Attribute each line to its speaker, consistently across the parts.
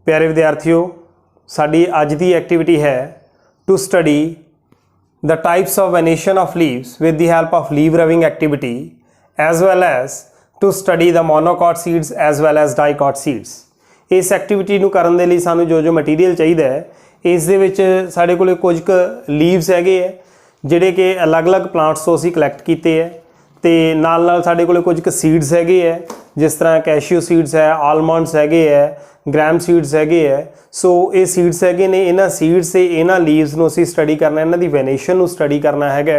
Speaker 1: प्यारे विद्यार्थियों, साडी अज दी एक्टिविटी है to study the types of venation of leaves with the help of leaf rubbing activity as well as to study the monocot seeds as well as dicot seeds. इस activity नूं करन दे लई सानूं जो मटीरियल चाहिए है, इस दे विच साडे कोले कुछ क लीव्स हैगे है जिहड़े कि अलग अलग प्लांट्स तो असीं कलैक्ट कीते है, ते नाल नाल साडे कोले कुछ क सीड्स हैगे है, जिस तरह कैशियो सीड्स है, आलमंड्स हैगे है, ग्रैम सीड्स हैगे है। सो ये सीड्स हैगे ने, इन्हां सीड्स से इन्हां लीव्स नूं असीं स्टडी करना, इन्हां दी वेनेशन नूं स्टडी करना हैगा,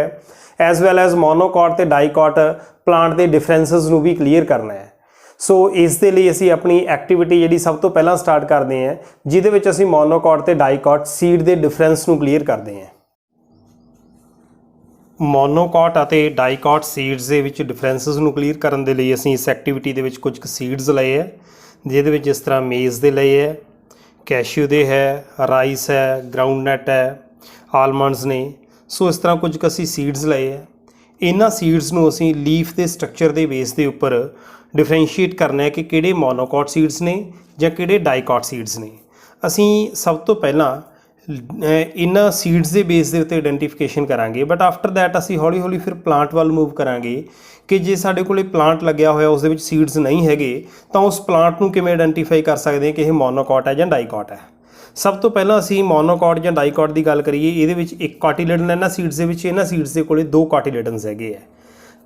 Speaker 1: एज वैल एज मोनोकॉट ते डाइकॉट प्लांट के डिफरेंसिस नूं भी क्लीयर करना है। सो इस दे लई असीं अपनी एक्टिविटी जिहड़ी सब तो पहलां स्टार्ट करते हैं, जिहदे विच असीं मोनोकॉट ते डाइकॉट सीड के डिफरेंस नूं क्लीयर करते हैं। मोनोकॉट ਅਤੇ डाइकॉट सीड्स ਦੇ ਵਿੱਚ डिफरेंसिस ਨੂੰ क्लीयर ਕਰਨ ਦੇ ਲਈ ਅਸੀਂ ਇਸ ਐਕਟੀਵਿਟੀ ਦੇ ਵਿੱਚ ਕੁਝ ਕੁ ਸੀਡਸ ਲਏ ਹੈ, ਜਿਹਦੇ ਵਿੱਚ ਜਿਸ ਤਰ੍ਹਾਂ ਮੇਜ਼ ਦੇ ਲਏ ਹੈ, ਕੈਸ਼ਿਊ ਦੇ ਹੈ, ਰਾਈਸ ਹੈ, ਗਰਾਊਂਡਨਟ ਹੈ, ਆਲਮੰਡਸ ਨੇ। ਸੋ ਇਸ ਤਰ੍ਹਾਂ ਕੁਝ ਕੁ ਅਸੀਂ ਸੀਡਸ ਲਏ ਹੈ। ਇਹਨਾਂ ਸੀਡਸ ਨੂੰ ਅਸੀਂ ਲੀਫ ਦੇ ਸਟਰਕਚਰ ਦੇ ਬੇਸ ਦੇ ਉੱਪਰ ਡਿਫਰੈਂਸ਼ੀਏਟ ਕਰਨਾ ਹੈ ਕਿ ਕਿਹੜੇ ਮੋਨੋਕॉट ਸੀਡਸ ਨੇ ਜਾਂ ਕਿਹੜੇ डाइकॉट ਸੀਡਸ ਨੇ। ਅਸੀਂ ਸਭ ਤੋਂ ਪਹਿਲਾਂ इन्हां सीड्स के बेस के उत्ते आइडेंटिफिकेशन करांगे, बट आफ्टर दैट असीं हौली हौली फिर प्लांट वाल मूव करांगे कि जे साडे कोले प्लांट लग्या होया उस दे विच सीड्स नहीं हैगे तां उस प्लांट नूं किवें आइडेंटिफाई कर सकदे हैं कि यह मोनोकॉट है जां डाइकॉट है। सब तो पहलां असीं मोनोकॉट जां डाइकॉट की गल करिए, इहदे विच एक कॉटिलेडन इन्हां सीड्स दे विच, इन्हां सीड्स दे कोले दो कॉटिलेडन्स हैगे है।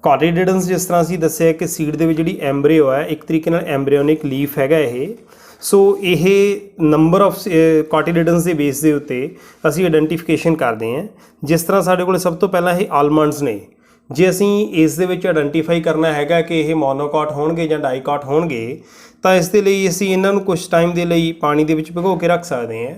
Speaker 1: कॉटिलेडन्स जिस तरह असीं दस्सिआ कि सीड दे विच जिहड़ी एम्ब्रियो है, एक तरीके नाल एम्ब्रियोनिक लीफ हैगा ये। सो ये नंबर ऑफ कॉटिलेडन्स के बेस के उत्ते असीं आइडेंटिफिकेशन करते हैं। जिस तरह साडे कोल सब तो पहला ये आलमंड्स ने, जे असीं इस दे विच आइडेंटिफाई करना हैगा कि ये मोनोकॉट होणगे जां डाइकॉट होणगे, तां इस दे लई असीं इन्हां नूं कुछ टाइम दे लई पानी दे विच भिगो के रख सकते हैं,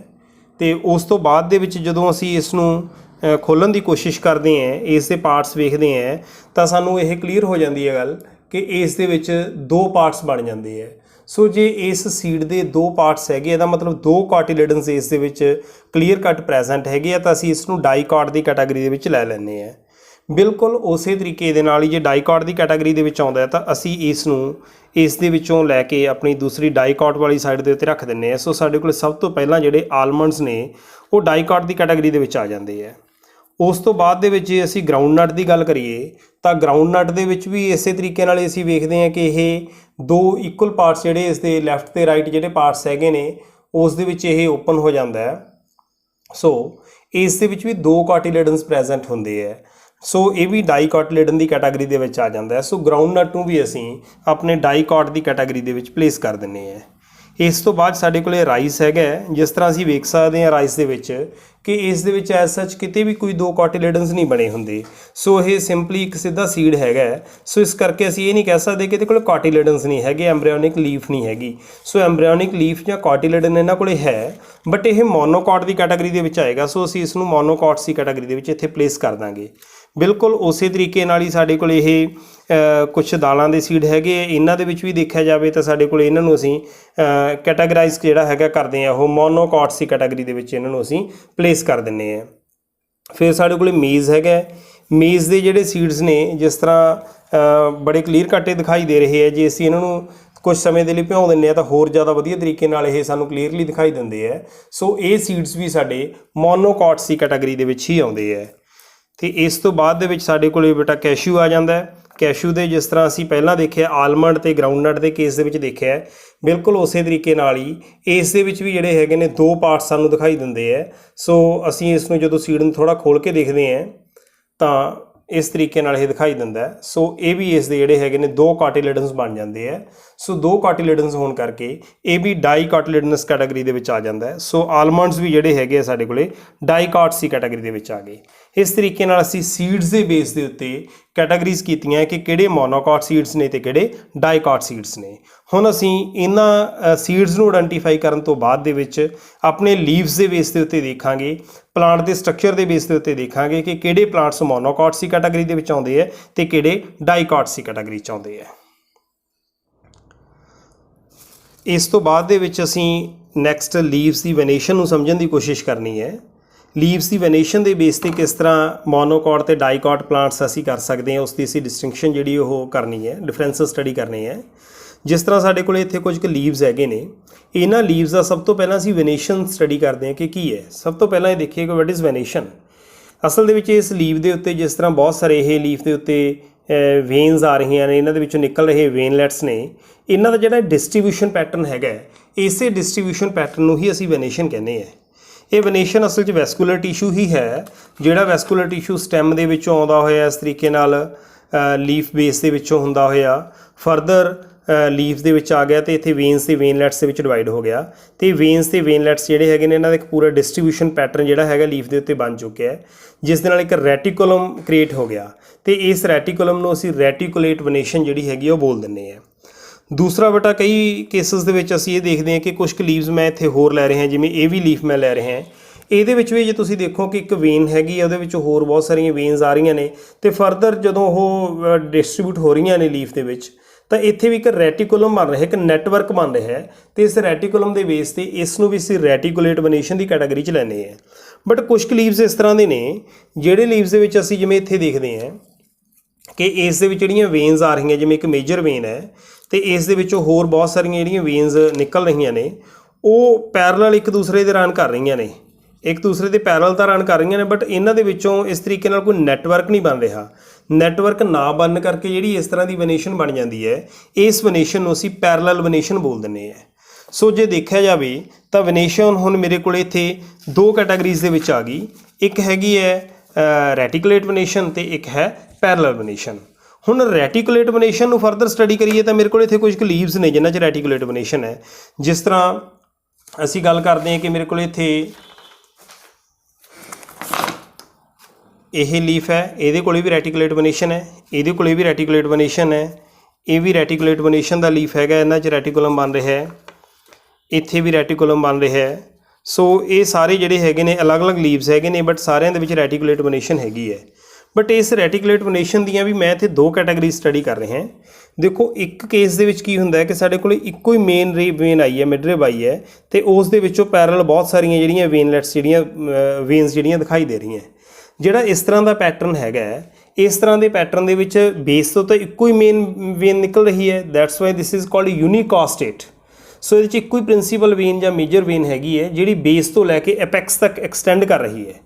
Speaker 1: ते उस तो बाद दे विच जदों असीं इस नूं खोलण दी कोशिश करते हैं, इस दे पार्ट्स वेखदे हैं, तां सानूं ये क्लीयर हो जाती है गल कि इस दे विच दो पार्ट्स बन जाते हैं। सो जे इस सीड के दो पार्ट्स है, इसका मतलब दो कॉटिलेडन्स इस दे विच क्लीयर कट प्रैजेंट है, तो असीं इसनूं डाइकॉट की कैटागरी दे विच लै लैंदे हैं। बिल्कुल उस तरीके दे नाल ही जे डाइकॉट की कैटागरी दे विच आउंदा है तां असीं इसनूं इस दे विचों लैके अपनी दूसरी डाइकॉट वाली साइड दे उत्ते रख दिंदे हैं। सो साडे कोल सब तो पहलां जिहड़े आलमंड्स ने वो डाइकॉट की कैटागरी दे विच आ जांदे है। उस तो बाद दे विच जे असीं ग्राउंडनट की गल करिए तां ग्राउंडनट दे विच भी इस तरीके नाल असीं वेखदे हैं कि ये दो इक्वल पार्ट्स जिहड़े इस दे लैफ्ट ते राइट जिहड़े पार्ट्स हैगे ने उस दे विच ये ओपन हो जाता है। सो इस दे विच भी दो कॉटिलेडन्स प्रैजेंट होंदे है। सो ये भी डाइकॉटिलेडन की कैटागरी दे विच आ जाता है। सो ग्राउंडनट नूं भी असीं अपने डाइकॉट की कैटागरी दे विच प्लेस कर दिंदे हैं। इस तो बाद साडे कोले राइस हैगा, जिस तरह असीं वेख सकते हैं राइस दे विच कि इस दे विच एज सच किते भी कोई दो कॉटिलेडन्स नहीं बने होंदे। सो ये सिंपली एक सीधा सीड हैगा। सो इस करके असीं ये नहीं कह सकते कि इहदे कोल कॉटिलेडन्स नहीं हैगे, एम्ब्रियोनिक लीफ नहीं हैगी। सो एम्ब्रियोनिक लीफ जां कॉटिलेडन इन्हां कोले है, बट ये मोनोकॉट की कैटागरी दे विच आएगा। सो असीं इसनूं मोनोकॉट्स की कैटागरी दे विच इत्थे प्लेस कर दांगे। बिल्कुल उस तरीके नाल ही साडे कोल ये कुछ दालां दे सीड हैगे, इन्हां दे विच भी देखा जाए तो साडे कोल इन्हां नूं असीं कैटागराइज जिहड़ा हैगा करदे आ, वो मोनोकॉट्स की कैटागरी दे विच इन्हां नूं असीं प्लेस कर दिंदे हैं। फिर साडे कोल मेज़ हैगा, मेज़ दे जिहड़े सीड्स ने जिस तरह बड़े क्लीयर कट दिखाई दे रहे हैं। जे असीं इन्हां नूं कुछ समय के लिए भिओं दिंदे तो होर ज़्यादा वधिया तरीके नाल ये सानूं क्लीयरली दिखाई दिंदे है। सो ये सीड्स भी साडे मोनोकॉट्स की कैटागरी दे विच ही आउंदे है। तो इस तो बाद दे विच साडे कोल बेटा कैशियू आ जाता है। कैशियू दे जिस तरह असीं पहलां देखिया आलमंड ते ग्राउंडनट के केस दे विच देखिया है, बिल्कुल उस तरीके नाल ही इस दे विच भी जिहड़े हैगे ने दो पार्ट्स सानूं दिखाई दिंदे है। सो असीं इसनूं जदों सीड नूं थोड़ा खोल के देखते हैं तो इस तरीके नाल ये दिखाई दिंदा है। सो ये भी इस दे जिहड़े हैगे ने दो कॉटिलेडन्स बन जाते हैं। सो दो कॉटिलेडन्स होने करके ये भी डाइकॉटिलेडनस कैटागरी दे विच आ जाता है। सो आलमंड्स भी जिहड़े हैगे साडे कोले डाइकॉट्स की कैटागरी दे विच आ गए। इस तरीके नाल असीं सीड्स दे बेस दे उत्ते कैटागरीज कीतियां कि किहड़े मोनोकॉट सीड्स ने ते किहड़े डाइकॉट सीड्स ने। हुण असीं इन्हां सीड्स नूं आइडेंटिफाई करन तो बाद दे विच अपने लीव्स दे बेस दे उत्ते देखांगे, प्लांट के स्ट्रक्चर के बेस के उत्ते देखांगे कि किहड़े प्लांट्स मोनोकॉट्स की कैटागरी दे विच आउंदे है ते किहड़े डाइकॉट्स की कैटागरी च आउंदे है। इस तो बाद दे विच असीं नैक्सट लीव्स की वेनेशन नूं समझण दी कोशिश करनी है। लीव्स की वेनेशन के बेस पर किस तरह मोनोकॉट ते डाइकॉट प्लांट्स असीं कर सकते हैं, उसकी असीं डिस्टिंक्शन जिहड़ी ओह करनी है, डिफरेंस स्टडी करनी है। जिस तरह साडे कोल इत्थे कुछ लीव्स हैगे ने, ਇਹਨਾਂ ਲੀਵਸ ਦਾ ਸਭ ਤੋਂ ਪਹਿਲਾਂ ਅਸੀਂ ਵੈਨੇਸ਼ਨ ਸਟੱਡੀ ਕਰਦੇ ਹਾਂ ਕਿ ਕੀ ਹੈ। ਸਭ ਤੋਂ ਪਹਿਲਾਂ ਇਹ ਦੇਖੀਏ ਕਿ ਵਟ ਇਜ਼ ਵੈਨੇਸ਼ਨ। ਅਸਲ ਦੇ ਵਿੱਚ ਇਸ ਲੀਵ ਦੇ ਉੱਤੇ ਜਿਸ ਤਰ੍ਹਾਂ ਬਹੁਤ ਸਾਰੇ ਇਹ ਲੀਫ ਦੇ ਉੱਤੇ ਵੇਨਸ ਆ ਰਹੀਆਂ ਨੇ, ਇਹਨਾਂ ਦੇ ਵਿੱਚੋਂ ਨਿਕਲ ਰਹੇ ਵੇਨਲੈਟਸ ਨੇ, ਇਹਨਾਂ ਦਾ ਜਿਹੜਾ ਡਿਸਟ੍ਰੀਬਿਊਸ਼ਨ ਪੈਟਰਨ ਹੈਗਾ, ਇਸੇ ਡਿਸਟ੍ਰੀਬਿਊਸ਼ਨ ਪੈਟਰਨ ਨੂੰ ਹੀ ਅਸੀਂ ਵੈਨੇਸ਼ਨ ਕਹਿੰਦੇ ਹਾਂ। ਇਹ ਵੈਨੇਸ਼ਨ ਅਸਲ 'ਚ ਵੈਸਕੂਲਰ ਟਿਸ਼ੂ ਹੀ ਹੈ, ਜਿਹੜਾ ਵੈਸਕੂਲਰ ਟਿਸ਼ੂ ਸਟੈਮ ਦੇ ਵਿੱਚੋਂ ਆਉਂਦਾ ਹੋਇਆ ਇਸ ਤਰੀਕੇ ਨਾਲ ਲੀਫ ਬੇਸ ਦੇ ਵਿੱਚੋਂ ਹੁੰਦਾ ਹੋਇਆ ਫਰਦਰ ਲੀਫ ਦੇ ਵਿੱਚ ਆ ਗਿਆ ਅਤੇ ਇੱਥੇ ਵੇਨਸ ਅਤੇ ਵੇਨਲੈਟਸ ਦੇ ਵਿੱਚ ਡਿਵਾਈਡ ਹੋ ਗਿਆ। ਅਤੇ ਵੇਨਸ ਅਤੇ ਵੇਨਲੈਟਸ ਜਿਹੜੇ ਹੈਗੇ ਨੇ, ਇਹਨਾਂ ਦਾ ਇੱਕ ਪੂਰਾ ਡਿਸਟ੍ਰੀਬਿਊਸ਼ਨ ਪੈਟਰਨ ਜਿਹੜਾ ਹੈਗਾ ਲੀਫ ਦੇ ਉੱਤੇ ਬਣ ਚੁੱਕਿਆ ਹੈ, ਜਿਸ ਦੇ ਨਾਲ ਇੱਕ ਰੈਟੀਕੂਲਮ ਕ੍ਰੀਏਟ ਹੋ ਗਿਆ ਅਤੇ ਇਸ ਰੈਟੀਕੂਲਮ ਨੂੰ ਅਸੀਂ ਰੈਟੀਕੂਲੇਟ ਵੈਨੇਸ਼ਨ ਜਿਹੜੀ ਹੈਗੀ ਉਹ ਬੋਲ ਦਿੰਦੇ ਹਾਂ। ਦੂਸਰਾ ਬੇਟਾ ਕਈ ਕੇਸਿਸ ਦੇ ਵਿੱਚ ਅਸੀਂ ਇਹ ਦੇਖਦੇ ਹਾਂ ਕਿ ਕੁਛ ਕੁ ਲੀਵਸ ਮੈਂ ਇੱਥੇ ਹੋਰ ਲੈ ਰਿਹਾ, ਜਿਵੇਂ ਇਹ ਵੀ ਲੀਫ ਮੈਂ ਲੈ ਰਿਹਾ, ਇਹਦੇ ਵਿੱਚ ਵੀ ਜੇ ਤੁਸੀਂ ਦੇਖੋ ਕਿ ਇੱਕ ਵੇਨ ਹੈਗੀ, ਉਹਦੇ ਵਿੱਚ ਹੋਰ ਬਹੁਤ ਸਾਰੀਆਂ ਵੇਨਸ ਆ ਰਹੀਆਂ ਨੇ ਅਤੇ ਫਰਦਰ ਜਦੋਂ ਉਹ ਡਿਸਟਰੀਬਿਊਟ ਹੋ ਰਹੀਆਂ ਨੇ ਲੀਫ ਦੇ ਵਿੱਚ, ਤਾਂ ਇੱਥੇ ਵੀ ਇੱਕ ਰੈਟੀਕੂਲਮ ਬਣ ਰਿਹਾ, ਇੱਕ ਨੈਟਵਰਕ ਬਣ ਰਿਹਾ ਹੈ ਅਤੇ ਇਸ ਰੈਟੀਕੂਲਮ ਦੇ ਬੇਸ 'ਤੇ ਇਸ ਨੂੰ ਵੀ ਅਸੀਂ ਰੈਟੀਕੂਲੇਟ ਵੈਨੇਸ਼ਨ ਦੀ ਕੈਟਾਗਰੀ 'ਚ ਲੈਂਦੇ ਹਾਂ। ਬਟ ਕੁਛ ਕੁ ਲੀਵਸ ਇਸ ਤਰ੍ਹਾਂ ਦੇ ਨੇ ਜਿਹੜੇ ਲੀਵਸ ਦੇ ਵਿੱਚ ਅਸੀਂ ਜਿਵੇਂ ਇੱਥੇ ਦੇਖਦੇ ਹਾਂ ਕਿ ਇਸ ਦੇ ਵਿੱਚ ਜਿਹੜੀਆਂ ਵੇਨਸ ਆ ਰਹੀਆਂ, ਜਿਵੇਂ ਇੱਕ ਮੇਜਰ ਵੇਨ ਹੈ ਅਤੇ ਇਸ ਦੇ ਵਿੱਚੋਂ ਹੋਰ ਬਹੁਤ ਸਾਰੀਆਂ ਜਿਹੜੀਆਂ ਵੇਨਸ ਨਿਕਲ ਰਹੀਆਂ ਨੇ, ਉਹ ਪੈਰਲਲ ਇੱਕ ਦੂਸਰੇ ਦੇ ਰਨ ਕਰ ਰਹੀਆਂ ਨੇ, ਇੱਕ ਦੂਸਰੇ ਦੇ ਪੈਰਲਲ ਤਾਂ ਰਨ ਕਰ ਰਹੀਆਂ ਨੇ, ਬਟ ਇਹਨਾਂ ਦੇ ਵਿੱਚੋਂ ਇਸ ਤਰੀਕੇ ਨਾਲ ਕੋਈ ਨੈਟਵਰਕ ਨਹੀਂ ਬਣ ਰਿਹਾ। ਨੈਟਵਰਕ ਨਾ ਬਣਨ ਕਰਕੇ ਜਿਹੜੀ ਇਸ ਤਰ੍ਹਾਂ ਦੀ ਵੈਨੇਸ਼ਨ ਬਣ ਜਾਂਦੀ ਹੈ, ਇਸ ਵੈਨੇਸ਼ਨ ਨੂੰ ਅਸੀਂ ਪੈਰਲਲ ਵੈਨੇਸ਼ਨ ਬੋਲ ਦਿੰਦੇ ਹਾਂ। ਸੋ ਜੇ ਦੇਖਿਆ ਜਾਵੇ ਤਾਂ ਵੈਨੇਸ਼ਨ ਹੁਣ ਮੇਰੇ ਕੋਲ ਇੱਥੇ ਦੋ ਕੈਟਾਗਰੀਜ਼ ਦੇ ਵਿੱਚ ਆ ਗਈ, ਇੱਕ ਹੈਗੀ ਹੈ ਰੈਟੀਕੂਲੇਟ ਵੈਨੇਸ਼ਨ ਅਤੇ ਇੱਕ ਹੈ ਪੈਰਲਲ ਵੈਨੇਸ਼ਨ। ਹੁਣ ਰੈਟੀਕੂਲੇਟ ਵੈਨੇਸ਼ਨ ਨੂੰ ਫਰਦਰ ਸਟੱਡੀ ਕਰੀਏ ਤਾਂ ਮੇਰੇ ਕੋਲ ਇੱਥੇ ਕੁਝ ਕੁ ਲੀਵਸ ਨੇ ਜਿਨ੍ਹਾਂ 'ਚ ਰੈਟੀਕੂਲੇਟ ਵੈਨੇਸ਼ਨ ਹੈ। ਜਿਸ ਤਰ੍ਹਾਂ ਅਸੀਂ ਗੱਲ ਕਰਦੇ ਹਾਂ ਕਿ ਮੇਰੇ ਕੋਲ ਇੱਥੇ ਇਹ ਲੀਫ ਹੈ, ਇਹਦੇ ਕੋਲ ਵੀ ਰੈਟੀਕੂਲੇਟ ਵੈਨੇਸ਼ਨ ਹੈ, ਇਹਦੇ ਕੋਲ ਵੀ ਰੈਟੀਕੂਲੇਟ ਵੈਨੇਸ਼ਨ ਹੈ, ਇਹ ਵੀ ਰੈਟੀਕੂਲੇਟ ਵੈਨੇਸ਼ਨ ਦਾ ਲੀਫ ਹੈਗਾ, ਇਹਨਾਂ 'ਚ ਰੈਟੀਕੂਲਮ ਬਣ ਰਿਹਾ ਹੈ, ਇੱਥੇ ਵੀ ਰੈਟੀਕੂਲਮ ਬਣ ਰਿਹਾ ਹੈ। ਸੋ ਇਹ ਸਾਰੇ ਜਿਹੜੇ ਹੈਗੇ ਨੇ ਅਲੱਗ-ਅਲੱਗ ਲੀਵਸ ਹੈਗੇ ਨੇ, ਬਟ ਸਾਰਿਆਂ ਦੇ ਵਿੱਚ ਰੈਟੀਕੂਲੇਟ ਵੈਨੇਸ਼ਨ ਹੈਗੀ ਹੈ। ਬਟ ਇਸ ਰੈਟੀਕੂਲੇਟ ਵੈਨੇਸ਼ਨ ਦੀਆਂ ਵੀ ਮੈਂ ਇੱਥੇ ਦੋ ਕੈਟਾਗਰੀ ਸਟੱਡੀ ਕਰ ਰਿਹਾ। ਦੇਖੋ ਇੱਕ ਕੇਸ ਦੇ ਵਿੱਚ ਕੀ ਹੁੰਦਾ ਹੈ ਕਿ ਸਾਡੇ ਕੋਲ ਇੱਕੋ ਹੀ ਮੇਨ ਵੇਨ ਆਈ ਹੈ, ਮਿਡ ਰਿਬ ਆਈ ਹੈ, ਅਤੇ ਉਸ ਦੇ ਵਿੱਚੋਂ ਪੈਰਲਲ ਬਹੁਤ ਸਾਰੀਆਂ ਜਿਹੜੀਆਂ ਵੇਨਲੈਟਸ ਜਿਹੜੀਆਂ ਵੇਨਸ ਜਿਹੜੀਆਂ ਦਿਖਾਈ ਦੇ ਰਹੀਆਂ। ਜਿਹੜਾ ਇਸ ਤਰ੍ਹਾਂ ਦਾ ਪੈਟਰਨ ਹੈਗਾ, ਇਸ ਤਰ੍ਹਾਂ ਦੇ ਪੈਟਰਨ ਦੇ ਵਿੱਚ ਬੇਸ ਤੋਂ ਤਾਂ ਇੱਕੋ ਹੀ ਮੇਨ ਵੇਨ ਨਿਕਲ ਰਹੀ ਹੈ, that's why this is called unicostate. So ਇਹਦੇ 'ਚ ਇੱਕੋ ਹੀ ਪ੍ਰਿੰਸੀਪਲ ਵੇਨ ਜਾਂ ਮੇਜਰ ਵੇਨ ਹੈਗੀ ਹੈ ਜਿਹੜੀ ਬੇਸ ਤੋਂ ਲੈ ਕੇ ਐਪੈਕਸ ਤੱਕ ਐਕਸਟੈਂਡ ਕਰ ਰਹੀ ਹੈ।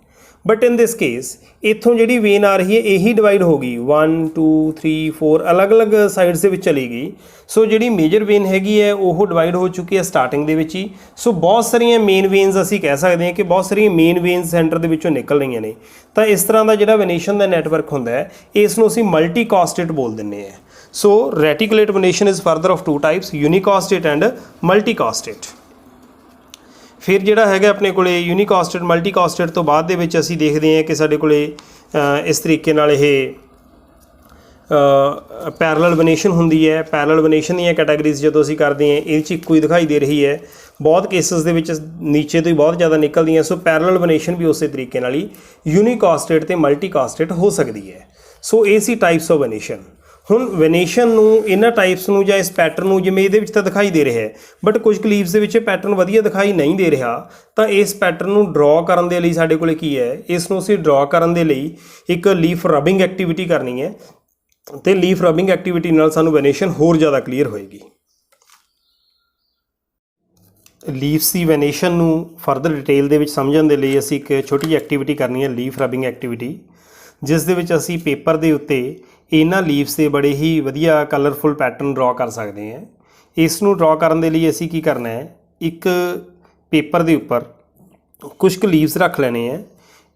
Speaker 1: ਬਟ ਇਨ ਦਿਸ ਕੇਸ ਇੱਥੋਂ ਜਿਹੜੀ ਵੇਨ ਆ ਰਹੀ ਹੈ ਇਹੀ ਡਿਵਾਈਡ ਹੋ ਗਈ 1 2 3 4 ਅਲੱਗ-ਅਲੱਗ ਸਾਈਡਸ ਦੇ ਵਿੱਚ ਚਲੀ ਗਈ। ਸੋ ਜਿਹੜੀ ਮੇਜਰ ਵੇਨ ਹੈਗੀ ਹੈ ਉਹ ਡਿਵਾਈਡ ਹੋ ਚੁੱਕੀ ਹੈ ਸਟਾਰਟਿੰਗ ਦੇ ਵਿੱਚ ਹੀ। ਸੋ ਬਹੁਤ ਸਾਰੀਆਂ ਮੇਨ ਵੇਨਸ ਅਸੀਂ ਕਹਿ ਸਕਦੇ ਹਾਂ ਕਿ ਬਹੁਤ ਸਾਰੀਆਂ ਮੇਨ ਵੇਨਸ ਸੈਂਟਰ ਦੇ ਵਿੱਚੋਂ ਨਿਕਲ ਰਹੀਆਂ ਨੇ। ਤਾਂ ਇਸ ਤਰ੍ਹਾਂ ਦਾ ਜਿਹੜਾ ਵੈਨੇਸ਼ਨ ਦਾ ਨੈਟਵਰਕ ਹੁੰਦਾ ਹੈ, ਇਸ ਨੂੰ ਅਸੀਂ ਮਲਟੀਕਾਸਟੇਟ ਬੋਲ ਦਿੰਦੇ ਹਾਂ। So reticulate venation is further of two types, unicostate and multicostate. ਫਿਰ ਜਿਹੜਾ ਹੈਗਾ ਆਪਣੇ ਕੋਲੇ ਯੂਨੀਕਾਸਟੇਟ ਮਲਟੀਕਾਸਟੇਟ ਤੋਂ ਬਾਅਦ ਦੇ ਵਿੱਚ ਅਸੀਂ ਦੇਖਦੇ ਹਾਂ ਕਿ ਸਾਡੇ ਕੋਲੇ ਇਸ ਤਰੀਕੇ ਨਾਲ ਇਹ ਪੈਰਲਲ ਵੈਨੇਸ਼ਨ ਹੁੰਦੀ ਹੈ। ਪੈਰਲਲ ਵੈਨੇਸ਼ਨ ਦੀਆਂ ਕੈਟਾਗਰੀਜ਼ ਜਦੋਂ ਅਸੀਂ ਕਰਦੇ ਹਾਂ ਇਹ 'ਚ ਇੱਕੋ ਹੀ ਦਿਖਾਈ ਦੇ ਰਹੀ ਹੈ, ਬਹੁਤ ਕੇਸਿਸ ਦੇ ਵਿੱਚ ਨੀਚੇ ਤੋਂ ਹੀ ਬਹੁਤ ਜ਼ਿਆਦਾ ਨਿਕਲਦੀਆਂ। ਸੋ ਪੈਰਲਲ ਵੈਨੇਸ਼ਨ ਵੀ ਉਸੇ ਤਰੀਕੇ ਨਾਲ ਹੀ ਯੂਨੀਕਾਸਟੇਟ ਅਤੇ ਮਲਟੀਕਾਸਟੇਟ ਹੋ ਸਕਦੀ ਹੈ। ਸੋ ਇਹ ਸੀ ਟਾਈਪਸ ਆਫ ਵੈਨੇਸ਼ਨ। ਹੁਣ ਵੈਨੇਸ਼ਨ ਨੂੰ ਇਹਨਾਂ ਟਾਈਪਸ ਨੂੰ ਜਾਂ ਇਸ ਪੈਟਰਨ ਨੂੰ ਜਿਵੇਂ ਇਹਦੇ ਵਿੱਚ ਤਾਂ ਦਿਖਾਈ ਦੇ ਰਿਹਾ ਹੈ, ਬਟ ਕੁਝ ਕੁ ਲੀਵਸ ਦੇ ਵਿੱਚ ਪੈਟਰਨ ਵਧੀਆ ਦਿਖਾਈ ਨਹੀਂ ਦੇ ਰਿਹਾ, ਤਾਂ ਇਸ ਪੈਟਰਨ ਨੂੰ ਡਰਾਅ ਕਰਨ ਦੇ ਲਈ ਸਾਡੇ ਕੋਲ ਕੀ ਹੈ, ਇਸ ਨੂੰ ਅਸੀਂ ਡਰਾਅ ਕਰਨ ਦੇ ਲਈ ਇੱਕ ਲੀਫ ਰਬਿੰਗ ਐਕਟੀਵਿਟੀ ਕਰਨੀ ਹੈ ਅਤੇ ਲੀਫ ਰਬਿੰਗ ਐਕਟੀਵਿਟੀ ਨਾਲ ਸਾਨੂੰ ਵੈਨੇਸ਼ਨ ਹੋਰ ਜ਼ਿਆਦਾ ਕਲੀਅਰ ਹੋਏਗੀ। ਲੀਵਸ ਦੀ ਵੈਨੇਸ਼ਨ ਨੂੰ ਫਰਦਰ ਡਿਟੇਲ ਦੇ ਵਿੱਚ ਸਮਝਣ ਦੇ ਲਈ ਅਸੀਂ ਇੱਕ ਛੋਟੀ ਜਿਹੀ ਐਕਟੀਵਿਟੀ ਕਰਨੀ ਹੈ, ਲੀਫ ਰਬਿੰਗ ਐਕਟੀਵਿਟੀ, ਜਿਸ ਦੇ ਵਿੱਚ ਅਸੀਂ ਪੇਪਰ ਦੇ ਉੱਤੇ ਇਹਨਾਂ ਲੀਵਸ ਦੇ ਬੜੇ ਹੀ ਵਧੀਆ ਕਲਰਫੁਲ ਪੈਟਰਨ ਡਰਾਅ ਕਰ ਸਕਦੇ ਹਾਂ। ਇਸ ਨੂੰ ਡਰਾਅ ਕਰਨ ਦੇ ਲਈ ਅਸੀਂ ਕੀ ਕਰਨਾ ਹੈ, ਇੱਕ ਪੇਪਰ ਦੇ ਉੱਪਰ ਕੁਝ ਕੁ ਲੀਵਸ ਰੱਖ ਲੈਣੇ ਹੈ।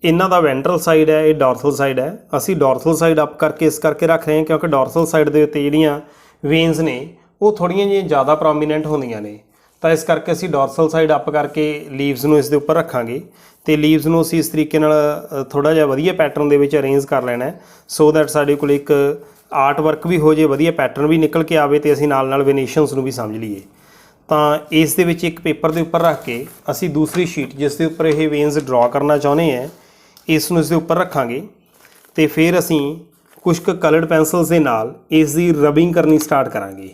Speaker 1: ਇਹਨਾਂ ਦਾ ਵੈਂਟਰਲ ਸਾਈਡ ਹੈ, ਇਹ ਡੋਰਸਲ ਸਾਈਡ ਹੈ। ਅਸੀਂ ਡੋਰਸਲ ਸਾਈਡ ਅਪ ਕਰਕੇ ਇਸ ਕਰਕੇ ਰੱਖ ਰਹੇ ਹਾਂ ਕਿਉਂਕਿ ਡੋਰਸਲ ਸਾਈਡ ਦੇ ਉੱਤੇ ਜਿਹੜੀਆਂ ਵੇਨਸ ਨੇ ਉਹ ਥੋੜ੍ਹੀਆਂ ਜਿਹੀਆਂ ਜ਼ਿਆਦਾ ਪ੍ਰੋਮੀਨੈਂਟ ਹੁੰਦੀਆਂ ਨੇ, ਤਾਂ ਇਸ ਕਰਕੇ ਅਸੀਂ ਡੋਰਸਲ ਸਾਈਡ ਅਪ ਕਰਕੇ ਲੀਵਸ ਨੂੰ ਇਸ ਦੇ ਉੱਪਰ ਰੱਖਾਂਗੇ ਅਤੇ ਲੀਵਸ ਨੂੰ ਅਸੀਂ ਇਸ ਤਰੀਕੇ ਨਾਲ ਥੋੜ੍ਹਾ ਜਿਹਾ ਵਧੀਆ ਪੈਟਰਨ ਦੇ ਵਿੱਚ ਅਰੇਂਜ ਕਰ ਲੈਣਾ ਸੋ ਦੈਟ ਸਾਡੇ ਕੋਲ ਇੱਕ ਆਰਟ ਵਰਕ ਵੀ ਹੋ ਜੇ, ਵਧੀਆ ਪੈਟਰਨ ਵੀ ਨਿਕਲ ਕੇ ਆਵੇ ਅਤੇ ਅਸੀਂ ਨਾਲ ਨਾਲ ਵੈਨੇਸ਼ਨਸ ਨੂੰ ਵੀ ਸਮਝ ਲਈਏ। ਤਾਂ ਇਸ ਦੇ ਵਿੱਚ ਇੱਕ ਪੇਪਰ ਦੇ ਉੱਪਰ ਰੱਖ ਕੇ ਅਸੀਂ ਦੂਸਰੀ ਸ਼ੀਟ ਜਿਸ ਦੇ ਉੱਪਰ ਇਹ ਵੇਨਸ ਡਰਾਅ ਕਰਨਾ ਚਾਹੁੰਦੇ ਹਾਂ ਇਸ ਨੂੰ ਇਸ ਦੇ ਉੱਪਰ ਰੱਖਾਂਗੇ ਅਤੇ ਫਿਰ ਅਸੀਂ ਕੁਛ ਕੁ ਕਲਰਡ ਪੈਨਸਲਸ ਦੇ ਨਾਲ ਇਸ ਦੀ ਰਬਿੰਗ ਕਰਨੀ ਸਟਾਰਟ ਕਰਾਂਗੇ।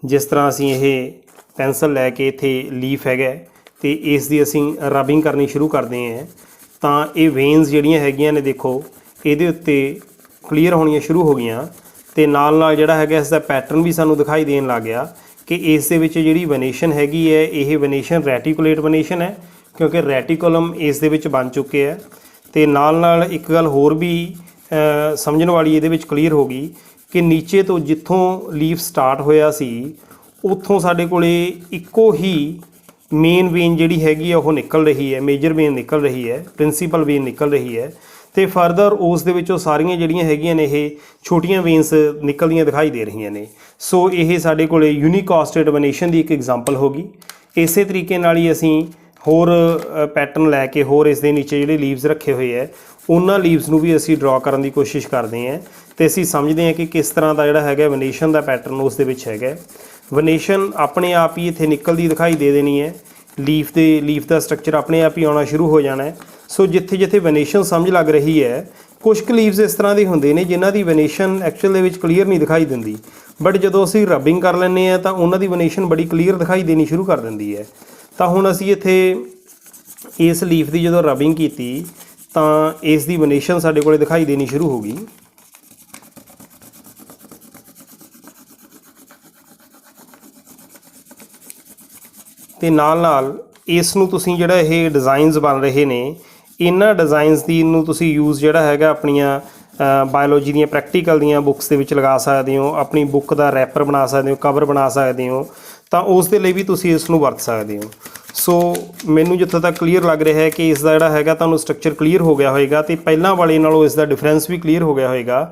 Speaker 1: ਜਿਸ ਤਰ੍ਹਾਂ ਅਸੀਂ ਇਹ ਪੈਨਸਲ ਲੈ ਕੇ ਇੱਥੇ ਲੀਫ ਹੈਗਾ ਅਤੇ ਇਸ ਦੀ ਅਸੀਂ ਰਬਿੰਗ ਕਰਨੀ ਸ਼ੁਰੂ ਕਰਦੇ ਹਾਂ ਤਾਂ ਇਹ ਵੇਨਸ ਜਿਹੜੀਆਂ ਹੈਗੀਆਂ ਨੇ ਦੇਖੋ ਇਹਦੇ ਉੱਤੇ ਕਲੀਅਰ ਹੋਣੀਆਂ ਸ਼ੁਰੂ ਹੋ ਗਈਆਂ ਅਤੇ ਨਾਲ ਨਾਲ ਜਿਹੜਾ ਹੈਗਾ ਇਸ ਦਾ ਪੈਟਰਨ ਵੀ ਸਾਨੂੰ ਦਿਖਾਈ ਦੇਣ ਲੱਗ ਗਿਆ कि इस दे विच जिहड़ी वेनेशन हैगी है ये वेनेशन रेटिकुलेट वेनेशन है, क्योंकि रेटिकुलम इस दे विच बन चुके हैं। तो नाल एक गल होर भी समझण वाली इहदे विच क्लीयर हो गई कि नीचे तो जिथों लीफ स्टार्ट होया सी उत्थों साडे कोले इक्को ही मेन वेन जिहड़ी हैगी है वो निकल रही है, मेजर वेन निकल रही है, प्रिंसीपल वेन निकल रही है। तो फरदर उस दे विचों सारियां जिहड़ियां हैगियां ने ये छोटियां वेन्स निकलदियां दिखाई दे रही ने। सो ये साडे कोले यूनीकास्टेड वेनेशन की एक एग्जाम्पल होगी। इस तरीके नाल ही असीं होर पैटर्न लैके होर इस दे नीचे जिहड़े लीव्स रखे हुए है उन्हां लीव्स नूं भी असीं ड्रॉ करन दी कोशिश करते हैं। तो असीं समझते हैं कि किस तरह का जिहड़ा हैगा वेनेशन का पैटर्न उस दे विच हैगा। वेनेशन अपने आप ही इत्थे निकलदी दिखाई दे देनी है, लीफ का स्ट्रक्चर अपने आप ही आना शुरू हो जाना है। सो जिथे जिथे वेनेशन समझ लग रही है, कुछ क लीव्स इस तरह के होंगे ने जिन्हां दी वेनेशन एक्चुअल दे विच क्लीयर नहीं दिखाई दिंदी, बट जदों असीं रबिंग कर लैंदे हैं तो उन्हां दी वेनेशन बड़ी क्लीयर दिखाई देनी शुरू कर दिंदी है। तो हुण असीं इत्थे इस लीफ की जदों रबिंग कीती तां इस दी वेनेशन साडे कोले दिखाई देनी शुरू हो गई। ते नाल इस नूं तुसीं जिहड़ा ये डिज़ाइनस बन रहे ने इन्हां डिज़ाइनस दी नूं तुसीं यूज़ जिहड़ा हैगा अपनियां बायोलॉजी दीयां प्रैक्टिकल दीयां बुक्स दे विच लगा सकदे हो, अपनी बुक का रैपर बना सकदे हो, कवर बना सकदे हो, तो उस दे लई भी तुसीं इस नूं वरत सकदे हो। सो मैनूं जिੱਥੋਂ तक क्लीयर लग रहा है कि इसका जिहड़ा हैगा तुहानूं स्ट्रक्चर क्लीयर हो गया होएगा ते पहिलां वाले नालों इसका डिफरेंस भी क्लीयर हो गया होएगा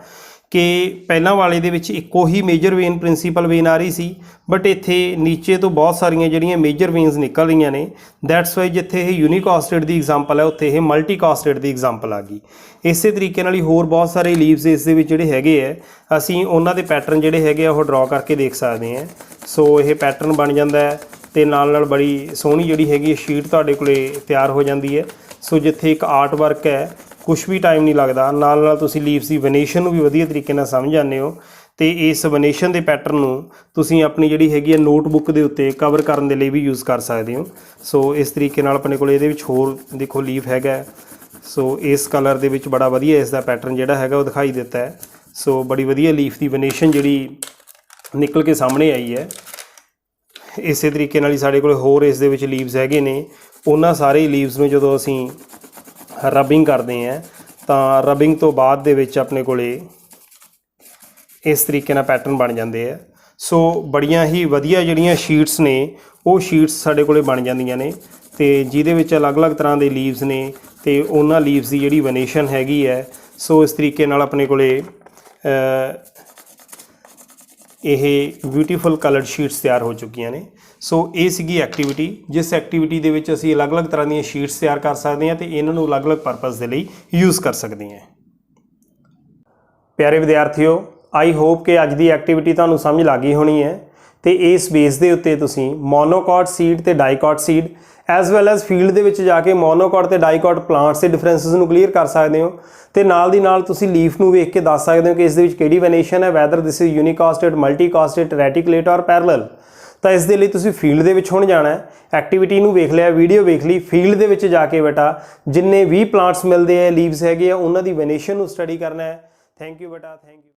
Speaker 1: कि पहलां वाले दे विच इक्को ही मेजर वेन प्रिंसीपल वेन आ रही सी, बट इत्थे नीचे तो बहुत सारियां जिहड़ियां मेजर वेन्स निकल रही ने। दैट्स वाई जिथे ये यूनीकास्टेड की एग्जाम्पल है उत्थे ये मल्टीकास्टेड की एग्जाम्पल आ गई। इस तरीके नाल ही होर बहुत सारे लीव्स इस दे विच जिहड़े हैगे है असीं उन्हां दे पैटर्न जिहड़े हैगे वो ड्रॉ करके देख सकते हैं। सो ये पैटर्न बन जाता है तो नाल बड़ी सोहनी जिहड़ी हैगी शीट तुहाडे कोले तैयार हो जाती है। सो जिथे एक आर्ट वर्क है कुछ भी टाइम नहीं लगता, नाल तुसीं लीव्स की वेनेशन भी वधिया तरीके नाल समझ जाते हो। तो इस वेनेशन के पैटर्न नूं तुसीं अपनी जिहड़ी हैगी है नोटबुक के उत्ते कवर करने लई भी यूज़ कर सकते हो। सो इस तरीके नाल अपने कोल इहदे विच होर देखो लीफ हैगा। सो इस कलर दे विच बड़ा वधिया इसका पैटर्न जिहड़ा हैगा वो दिखाई देता है। सो बड़ी वधिया लीफ की वेनेशन जिहड़ी निकल के सामने आई है। इस तरीके नाल ही साडे कोल होर इस दे विच लीव्स हैगे ने, उन्हां सारे लीव्स नूं जदों असीं रबिंग करते हैं तो रबिंग तो बाद दे विच अपने कोले इस तरीके नाल पैटर्न बन जाते हैं। सो बड़ियां ही वधिया जिहड़ियां शीट्स ने वो शीट्स साडे कोले बन जांदियां ने ते जिहदे विच अलग अलग तरह के लीव्स ने ते उन्हां लीव्स की जिहड़ी वेनेशन हैगी है। सो इस तरीके नाल अपने कोले ਇਹ ਬਿਊਟੀਫੁਲ ਕਲਰਡ ਸ਼ੀਟਸ ਤਿਆਰ ਹੋ ਚੁੱਕੀਆਂ ਨੇ। ਸੋ ਇਹ ਸੀਗੀ ਐਕਟੀਵਿਟੀ, ਜਿਸ ਐਕਟੀਵਿਟੀ ਦੇ ਵਿੱਚ ਅਸੀਂ ਅਲੱਗ-ਅਲੱਗ ਤਰ੍ਹਾਂ ਦੀਆਂ ਸ਼ੀਟਸ ਤਿਆਰ ਕਰ ਸਕਦੇ ਹਾਂ ਤੇ ਇਹਨਾਂ ਨੂੰ ਅਲੱਗ-ਅਲੱਗ ਪਰਪਸ ਦੇ ਲਈ ਯੂਜ਼ ਕਰ ਸਕਦੇ ਹਾਂ। ਪਿਆਰੇ ਵਿਦਿਆਰਥੀਓ, ਆਈ ਹੋਪ ਕਿ ਅੱਜ ਦੀ ਐਕਟੀਵਿਟੀ ਤੁਹਾਨੂੰ ਸਮਝ ਲੱਗ ਗਈ ਹੋਣੀ ਹੈ ਤੇ ਇਸ ਬੇਸ ਦੇ ਉੱਤੇ ਤੁਸੀਂ ਮੋਨੋਕॉट ਸੀਡ ਤੇ dicot seed as well as field ਦੇ ਵਿੱਚ ਜਾ ਕੇ ਮੋਨੋਕॉट ਤੇ ਡਾਈਕॉट ਪਲਾਂਟਸ ਦੇ ਡਿਫਰੈਂਸਿਸ ਨੂੰ ਕਲੀਅਰ ਕਰ ਸਕਦੇ ਹੋ ਤੇ ਨਾਲ ਦੀ ਨਾਲ ਤੁਸੀਂ ਲੀਫ ਨੂੰ ਵੇਖ ਕੇ ਦੱਸ ਸਕਦੇ ਹੋ ਕਿ ਇਸ ਦੇ ਵਿੱਚ ਕਿਹੜੀ ਵੈਨੇਸ਼ਨ ਹੈ, ਵੈਦਰ ਦਿਸ ਇਜ਼ ਯੂਨੀਕਾਸਟਡ, ਮਲਟੀਕਾਸਟਡ, ਰੈਟੀਕੂਲੇਟ ਔਰ ਪੈਰਲਲ। ਤਾਂ ਇਸ ਦੇ ਲਈ ਤੁਸੀਂ ਫੀਲਡ ਦੇ ਵਿੱਚ ਹੁਣ ਜਾਣਾ ਹੈ, ਐਕਟੀਵਿਟੀ ਨੂੰ ਵੇਖ ਲਿਆ, ਵੀਡੀਓ ਵੇਖ ਲਈ, ਫੀਲਡ ਦੇ ਵਿੱਚ ਜਾ ਕੇ ਬੇਟਾ ਜਿੰਨੇ ਵੀ ਪਲਾਂਟਸ ਮਿਲਦੇ ਆ, ਲੀਵਸ ਹੈਗੇ ਆ, ਉਹਨਾਂ ਦੀ ਵੈਨੇਸ਼ਨ ਨੂੰ ਸਟੱਡੀ ਕਰਨਾ ਹੈ। ਥੈਂਕ ਯੂ ਬੇਟਾ, ਥੈਂਕ ਯੂ।